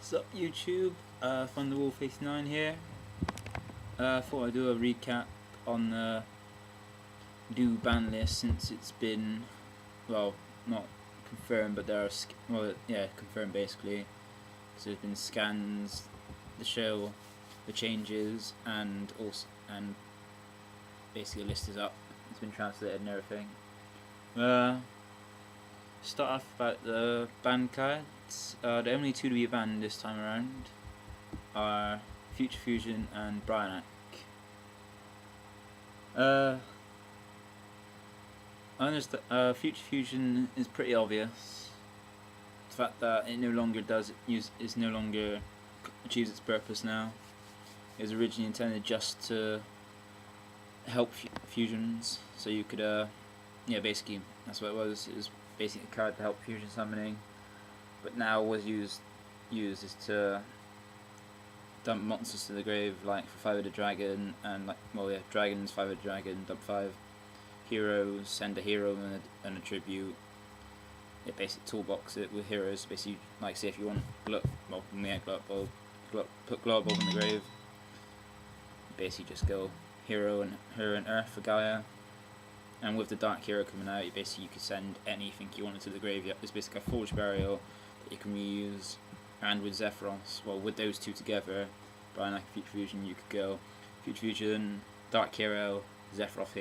What's up YouTube? Thunderwolf89 here. Thought I'd do a recap on the new ban list since it's been, well, not confirmed, but there are, confirmed basically. So there's been scans that show the changes, and basically the list is up. It's been translated and everything. Start off about the ban cards. The only two to be banned this time around are Future Fusion and Bryanak. I understand. Future Fusion is pretty obvious. The fact that it no longer achieves its purpose now. It was originally intended just to help fusions, so you could, basically that's what it was. It was basically a card to help fusion summoning, but now was used is to dump monsters to the grave, like for 5 of the dragon, and dragons, 5 of the dragon, dump 5 heroes, send a hero and a tribute. It basically toolbox it with heroes. Basically, like say if you want put Glow Bulb in the grave, basically just go hero and Earth for Gaia. And with the Dark Hero coming out, you could send anything you wanted to the graveyard. It's basically a Forge Burial that you can reuse. And with Zephyros, with those two together, Bryanak and Future Fusion, you could go Future Fusion, Dark Hero, Zephyros,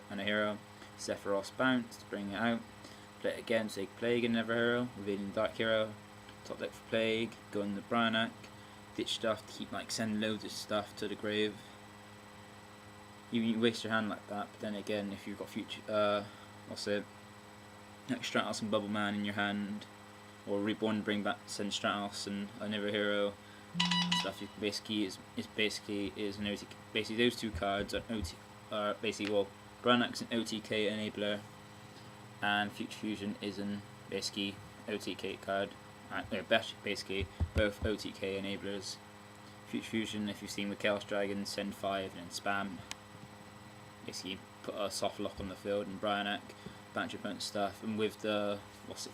and a hero. Zephyros bounce to bring it out. Play it again, so you can Plague and another hero, revealing Dark Hero. Top deck for Plague, go in the Bryanak, ditch stuff to keep send loads of stuff to the grave. You waste your hand like that, but then again, if you've got Stratos and Bubble Man in your hand, or Reborn, send Stratos and another hero stuff. You basically those two cards are Bryanak's an OTK enabler, and Future Fusion is an basically OTK card. Basically both OTK enablers. Future Fusion, if you've seen with Chaos Dragon, send 5 and then spam. Basically put a soft lock on the field, and Bryanak bounce your opponent's stuff. And with the it's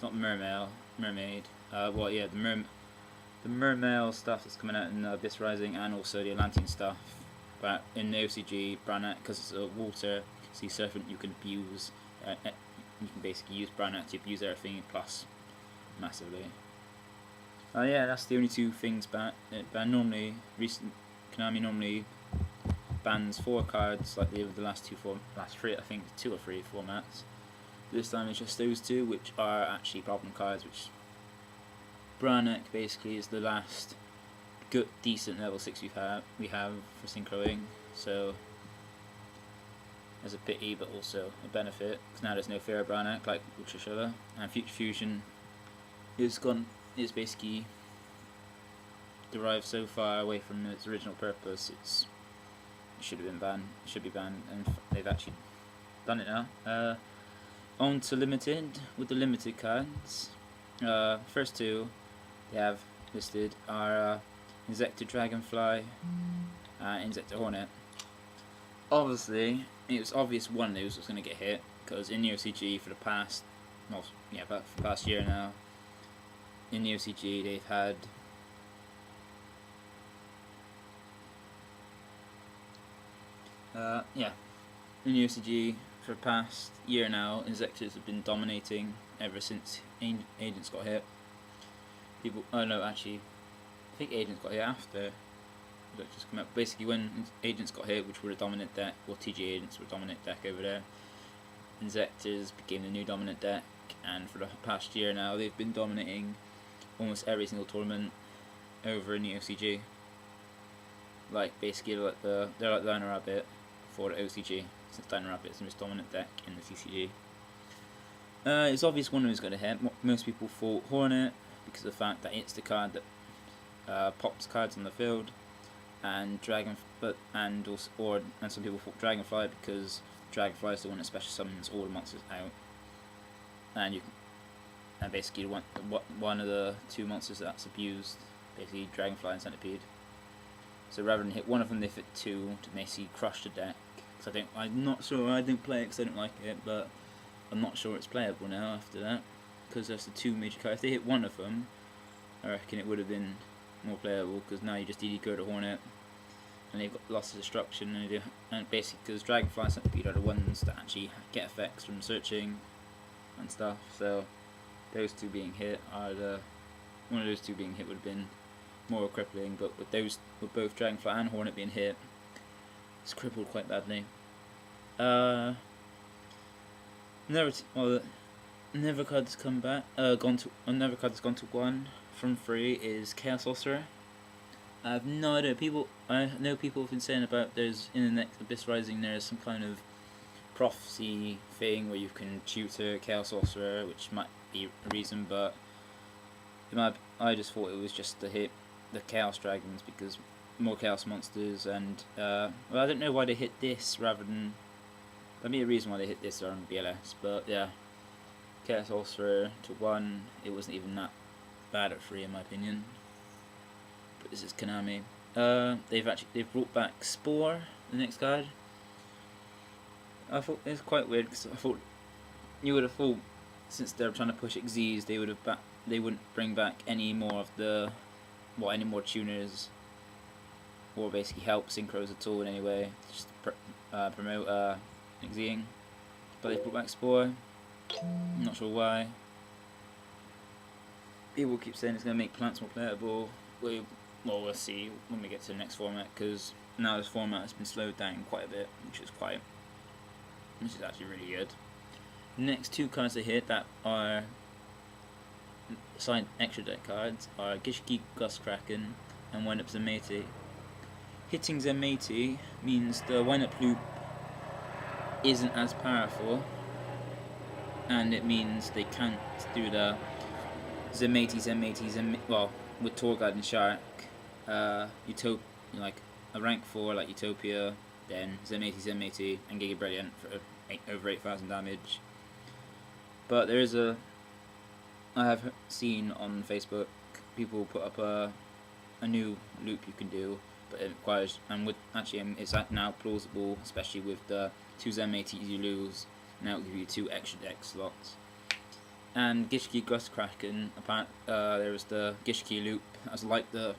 not Mermaid. The Mermail stuff that's coming out in Abyss Rising, and also the Atlantean stuff. But in the OCG, Bryanak, because it's a water sea serpent, you can abuse. You can basically use Bryanak to abuse everything plus massively. That's the only two things Konami normally bans 4 cards like they did with the last 3, I think 2 or 3 formats. This time it's just those 2, which are actually problem cards. Which Bryanak basically is the last good, decent level 6 we have for synchroing. So there's a pity, but also a benefit, because now there's no fear of Bryanak like Ultra Shilla. And Future Fusion is basically derived so far away from its original purpose. It should have been banned. It should be banned, and they've actually done it now. On to limited, with the limited cards. First 2 they have listed are Insector Dragonfly and Insector Hornet. Obviously, it was obvious one of those was going to get hit, because in the OCG for the past year now, in the OCG they've had in the OCG for the past year now, Insectors have been dominating ever since Agents got hit. I think Agents got hit after that just come out. Basically, when Agents got hit, which were a dominant deck, TG Agents were a dominant deck over there, Insectors became the new dominant deck, and for the past year now, they've been dominating almost every single tournament over in the OCG. They're like Dino Rabbit for the OCG, since Dino Rabbit is the most dominant deck in the CCG. It's obvious one who's going to hit. Most people thought Hornet, because of the fact that it's the card that pops cards on the field, and some people thought Dragonfly, because Dragonfly is the one that special summons all the monsters out, and basically one of the 2 monsters that's abused, basically Dragonfly and Centipede. So rather than hit one of them, they hit 2 to basically crush the deck. I'm not sure. I didn't play it because I didn't like it, but I'm not sure it's playable now after that. because there's the two major cards. If they hit one of them, I reckon it would have been more playable, because now you just go to Hornet, and they've got lots of destruction, and basically because Dragonflies are the ones that actually get effects from searching and stuff. So those two being hit one of those two being hit would have been more crippling. But with both Dragonfly and Hornet being hit, it's crippled quite badly. Another card that's come back, another card that's gone to 1 from 3 is Chaos Sorcerer. I have no idea. I know people have been saying about in the next Abyss Rising there's some kind of prophecy thing where you can tutor Chaos Sorcerer, which might be a reason, but I just thought it was just to hit the Chaos Dragons, because more Chaos monsters, and well, I don't know why they hit this rather than. There'd be a reason why they hit this on BLS, but yeah. Chaos Sorcerer to 1, it wasn't even that bad at 3 in my opinion. But this is Konami. They've brought back Spore, the next card. I thought it's quite weird, because I thought you would have thought, since they're trying to push Xyz, they wouldn't bring back any more tuners, or basically help synchros at all in any way, just promote Xying. But they brought back Spore. I'm not sure why. People keep saying it's going to make plants more playable. We'll see when we get to the next format, because now this format has been slowed down quite a bit, which is actually really good. The next two cards they hit that are signed extra deck cards are Gishki Gustkraken and Wind Up Zemati. Hitting Zemati means the Wind Up loop isn't as powerful, and it means they can't do the Zemati, well, with Torgard and Shark, like a rank 4 like Utopia, then Zemati, and Giga Brilliant for over 8,000 damage. But I have seen on Facebook people put up a new loop you can do, but it requires, it's now plausible, especially with the 2 Zemati you lose. Now it'll give you 2 extra deck slots. And Gishki Gustkraken, there was the Gishki loop, as like the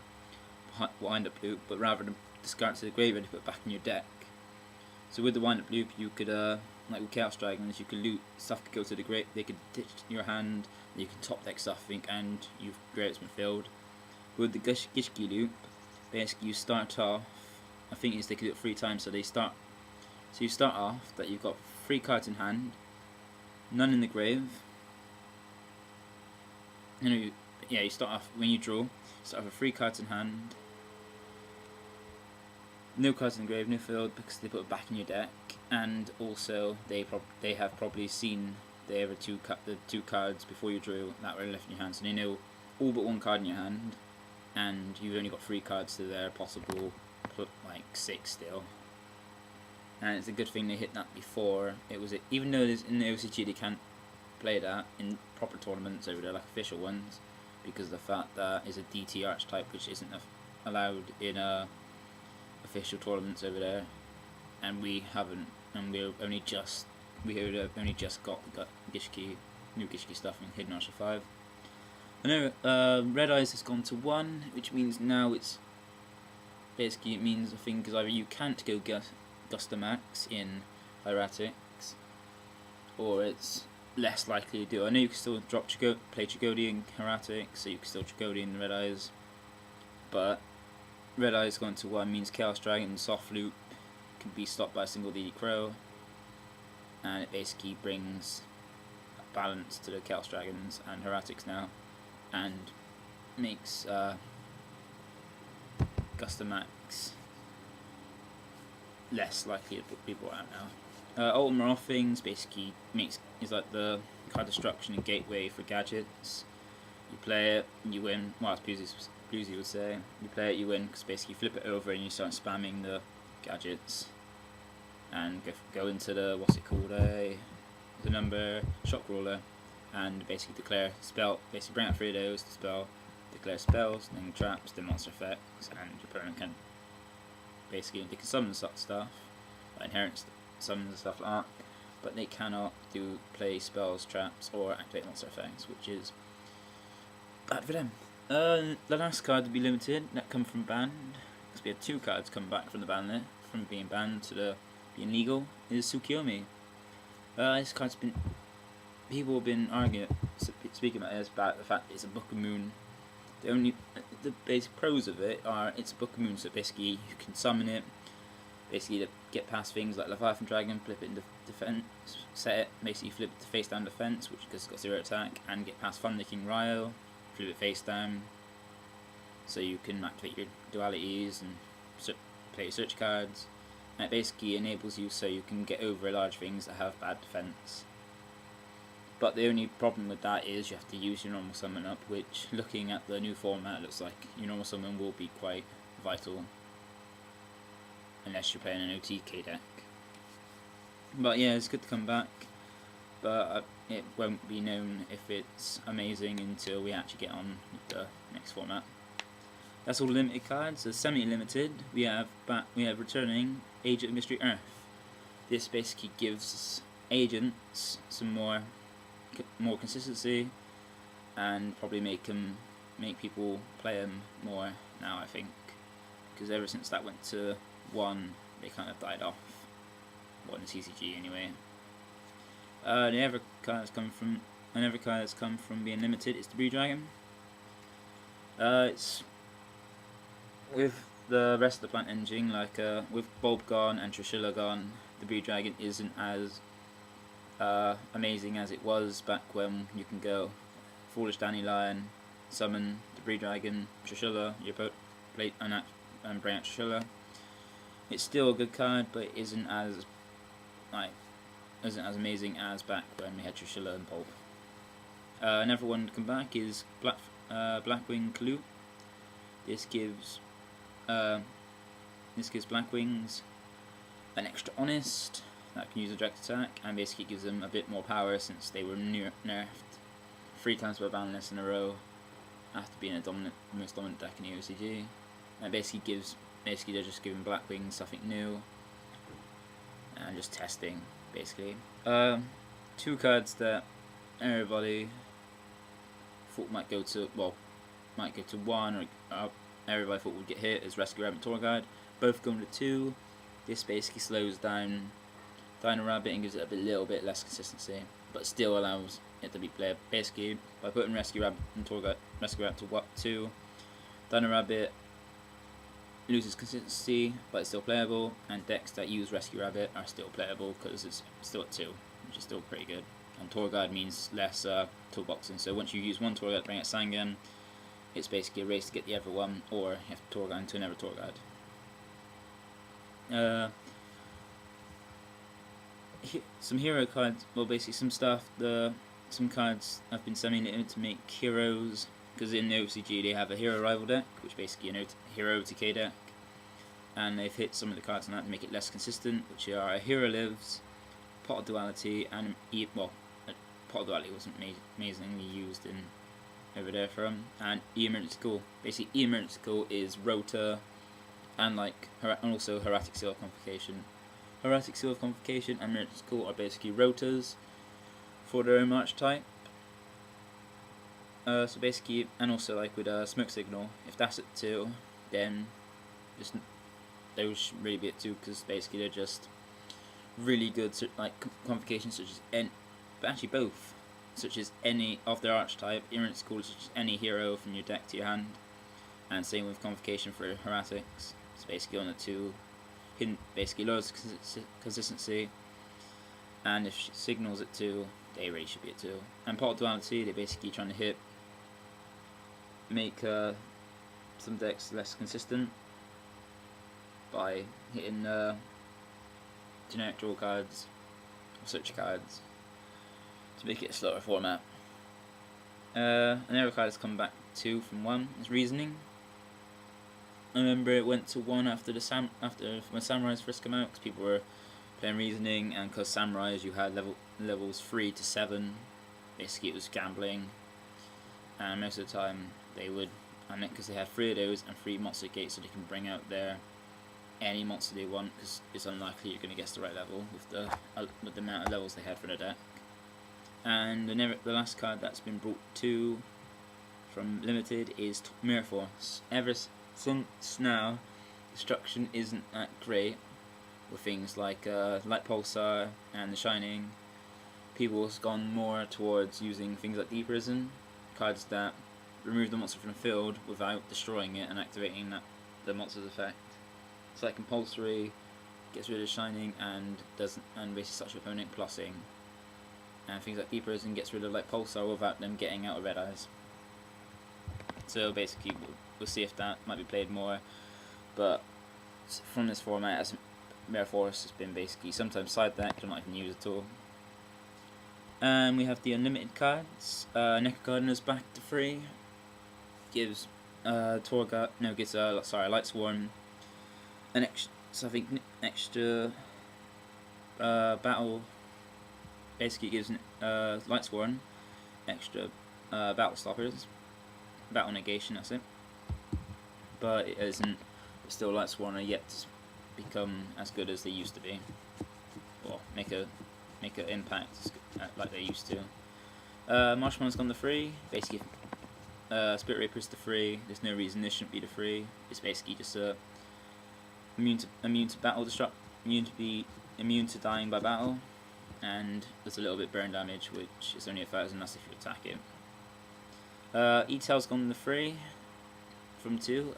wind-up loop, but rather than discard it to the graveyard, you put it back in your deck. So with the wind-up loop, you could, like with Chaos Dragons, you could loot, stuff could go to the grave, they could ditch your hand, you can top deck something, and your grave's been filled. With the Gishki loop, basically you start off, I think they could do it 3 times, so you start off that you've got 3 cards in hand, none in the grave. You start off, when you draw, you start off with 3 cards in hand, no cards in the grave, no field, because they put it back in your deck, and also they have probably seen the other the 2 cards before you drew that were left in your hand, so they know all but 1 card in your hand, and you've only got 3 cards to their possible, like 6 still. And it's a good thing they hit that before. Even though in the OCG they can't play that in proper tournaments over there, like official ones, because of the fact that it's a DT archetype which isn't allowed in official tournaments over there, and we have only just got the new Gishki stuff in Hidden Archer 5. I know Red Eyes has gone to 1, which means now it means I think, because either you can't go Gustamax in Hieratics, or it's less likely to do. I know you can still play Chagodi in Hieratics, so you can still Chagodi in Red Eyes, but Red Eyes going to 1 means Chaos Dragon soft loop can be stopped by a single DD Crow, and it basically brings a balance to the Chaos Dragons and Hieratics now, and makes Gustamax less likely to be brought out now. Ultimate Offings basically is like the card destruction and gateway for gadgets. You play it, you win. Well, as Bluesy would say, you play it, you win, because basically you flip it over and you start spamming the gadgets, and go into the the number shock roller, and basically declare spell. Basically bring out 3 of those to spell, declare spells, then traps, then monster effects, and your opponent can. Basically, they can summon stuff, like inherent summons and stuff like that. but they cannot play spells, traps, or activate monster effects, which is bad for them. The last card to be limited that come from banned, because we had 2 cards come back from the ban list, from being banned to being legal, is Tsukiyomi. This card's been, people have been speaking about this, about the fact that it's a Book of Moon. The basic pros of it are it's a Book of Moon, so basically you can summon it, basically to get past things like Leviathan Dragon, flip it into defense, set it, basically flip it to face down defense, which has got 0 attack, and get past Thunder King Ryo, flip it face down, so you can activate your dualities and play your search cards. And it basically enables you so you can get over large things that have bad defense. But the only problem with that is you have to use your normal summon up, which, looking at the new format, looks like your normal summon will be quite vital unless you're playing an OTK deck. But yeah, it's good to come back, but it won't be known if it's amazing until we actually get on with the next format. That's all the limited cards. The semi-limited, we have returning Agent of Mystery Earth. This basically gives agents some more consistency, and probably make people play them more now, I think, because ever since that went to 1, they kind of died off. 1 CCG anyway. Another card that's come from being limited is the Blue Dragon. It's with the rest of the plant engine, like with Bulb gone and Trishula gone, the Blue Dragon isn't as amazing as it was back when you can go Foolish Dandelion, summon the Blue Dragon, Trishula, you play and bring out Trishula. It's still a good card, but it isn't as amazing as back when we had Trishula and Bulb. Another one to come back is Blackwing Clue. This gives Blackwings an extra honest that can use a direct attack, and basically gives them a bit more power since they were nerfed 3 times by ban list in a row after being a most dominant deck in the OCG. And basically they're just giving Blackwings something new and just testing basically. 2 cards that everybody thought might go to 1, or everybody thought would get hit, is Rescue Rabbit and Tour Guide. Both going to 2. This basically slows down Dino Rabbit and gives it a little bit less consistency, but still allows it to be played. Basically, by putting Rescue Rabbit and Tour Guide, Rescue Rabbit to 2, Dino Rabbit loses consistency, but it's still playable, and decks that use Rescue Rabbit are still playable because it's still at 2, which is still pretty good. And Tour Guide means less toolboxing, so once you use 1 Tour Guide to bring out Sangan, it's basically a race to get the other one, or you have to Tour Guide into another Tour Guide. Some hero cards, well, basically some cards have been semi-limited to make heroes, because in the OCG they have a hero rival deck, which basically a hero OTK deck, and they've hit some of the cards on that to make it less consistent, which are a hero lives, Pot of Duality, and Pot of Duality wasn't amazingly used in over there for them, and E-Emergency Call. Basically, E-Emergency Call is Rota, and also Hieratic Seal of Convocation. Hieratic Seal of Convocation and Emergency Call are basically rotas for their own archetype. So basically, and also like with Smoke Signal, if that's at 2, then those should really be at 2, because basically they're just really good, like Convocation, such as but actually both, such as any of their archetype. Emergency Call, such as any hero from your deck to your hand, and same with Convocation for Hieratics. It's basically on the 2. Basically lowers consistency, and if Signal's at 2, they really should be at 2. And Pot of Duality, they're basically trying to make some decks less consistent by hitting generic draw cards or search cards to make it a slower format. Another card has come back 2 from 1 is Reasoning. I remember it went to 1 after when Samurais first came out, because people were playing Reasoning, and because Samurais you had levels 3 to 7, basically it was gambling, and most of the time they would, because they had 3 of those and 3 monster gates, so they can bring out their any monster they want, because it's unlikely you're going to guess the right level with the amount of levels they had for the deck. And the last card that's been brought to from Limited is Mirror Force. Ever since now, destruction isn't that great with things like Light Pulsar and The Shining. People have gone more towards using things like Deep Risen, cards that remove the monster from the field without destroying it and activating the monster's effect. It's like compulsory, gets rid of Shining and basically such opponent plussing. And things like Deep Risen gets rid of Light Pulsar without them getting out of Red Eyes. So basically we'll see if that might be played more, but from this format, as Mirror Force has been basically sometimes side decked or not even used at all. And we have the unlimited cards. Necker Gardener's back to free. Gives Light Swarm an extra battle. Basically gives Light Swarm extra battle stoppers, battle negation. That's it. But it isn't. Still, Light Swarm are yet to become as good as they used to be, or make an impact like they used to. Marshmallow's gone to free. Basically, Spirit Reaper's to free. There's no reason this shouldn't be to free. It's basically just immune to battle destruct, immune to dying by battle, and there's a little bit burn damage, which is only 1,000. That's if you attack it. E-Tail's gone to free from 2.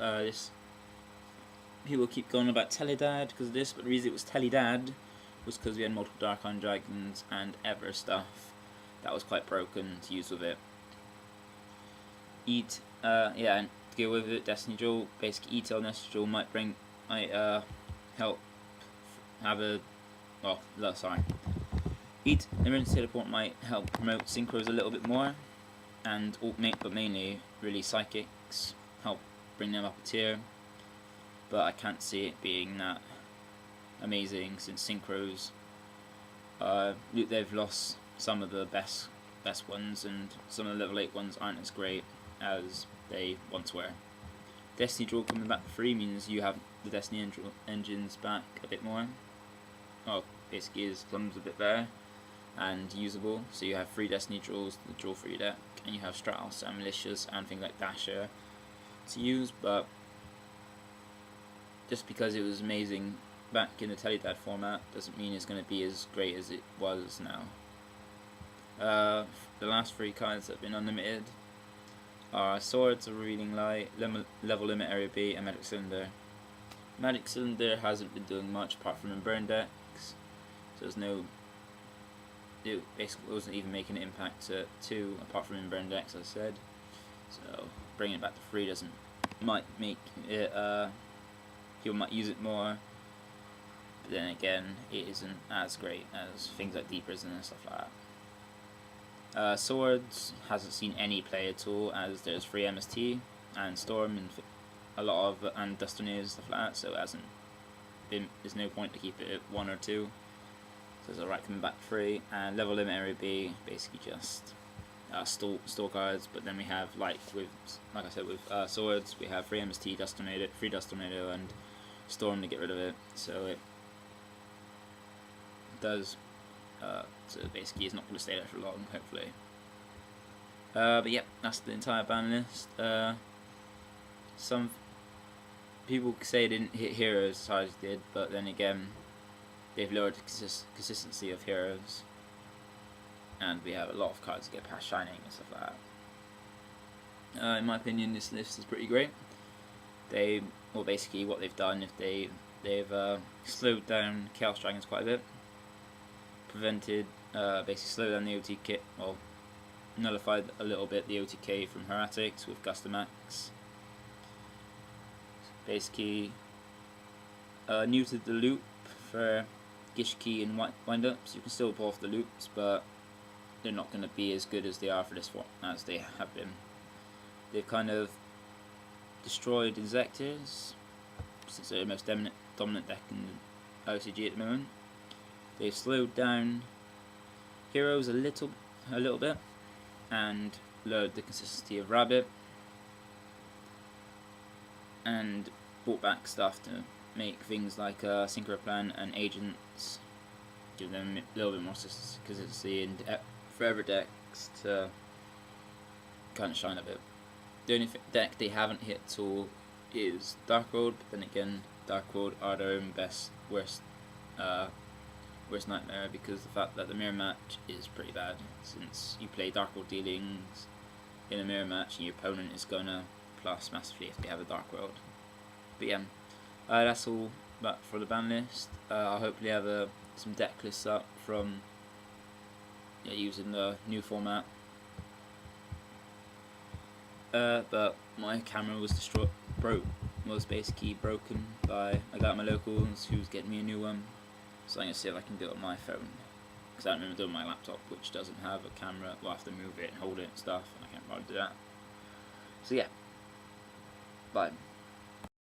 People keep going about Teledad because of this, but the reason it was Teledad was because we had multiple Dark Iron Dragons and Ever stuff that was quite broken to use with it. And to go with it, Destiny Jewel, basically E-Tail Destiny Jewel might help have a Emergency Teleport might help promote Synchros a little bit more, and but mainly really Psychics help bring them up a tier. But I can't see it being that amazing since Synchros, they've lost some of the best ones, and some of the level 8 ones aren't as great as they once were. Destiny Jewel coming back for free means you have the Destiny engines back a bit more. Well, basically it becomes a bit better and usable. So you have 3 Destiny Jewels to draw for your deck, and you have Stratos and Militias and things like Dasher to use. But just because it was amazing back in the Teledad format doesn't mean it's going to be as great as it was now. The last 3 cards that have been unlimited are Swords of Revealing Light, Level Limit Area B, and Magic Cylinder. Magic Cylinder hasn't been doing much apart from in burn decks, so it basically wasn't even making an impact to 2 apart from in burn decks, as I said. So bringing it back to 3 might make it, people might use it more, but then again, it isn't as great as things like Deep Risen and stuff like that. Swords hasn't seen any play at all, as there's free MST and Storm and Dust Tornadoes and stuff like that, so there's no point to keep it at 1 or 2. So it's alright coming back free. And Level Limit Area B, basically just store cards, but then we have like I said with Swords, we have free MST, free Dust Tornado, and Storm to get rid of it. So it does. So basically, it's not going to stay there for long, hopefully. But yeah, that's the entire ban list. Some people say it didn't hit heroes as hard as it did, but then again, they've lowered the consistency of heroes, and we have a lot of cards that get past Shining and stuff like that. In my opinion, this list is pretty great. Basically what they've done, they've slowed down Chaos Dragons quite a bit, basically slowed down the OTK, nullified a little bit the OTK from Heretics with Gustamax. Basically, neutered the loop for Gishki and Windups. You can still pull off the loops, but they're not going to be as good as they are for this one, as they have been. They've kind of destroyed Inzectors, since they're the most dominant deck in the OCG at the moment. They've slowed down heroes a little bit, and lowered the consistency of Rabbit, and brought back stuff to make things like Synchroplan and Agents, give them a little bit more assistance, because it's the forever decks to kind of shine a bit. The only deck they haven't hit at all is Dark World, but then again, Dark World are their own worst nightmare, because the fact that the mirror match is pretty bad, since you play Dark World dealings in a mirror match and your opponent is gonna plus massively if they have a Dark World. But yeah, that's all for the ban list. I'll hopefully have some deck lists up from using the new format. But my camera was basically broken by a guy at my locals who's getting me a new one. So I'm going to see if I can do it on my phone, because I don't remember doing my laptop, which doesn't have a camera. Well, I have to move it and hold it and stuff, and I can't bother to do that. So yeah, bye.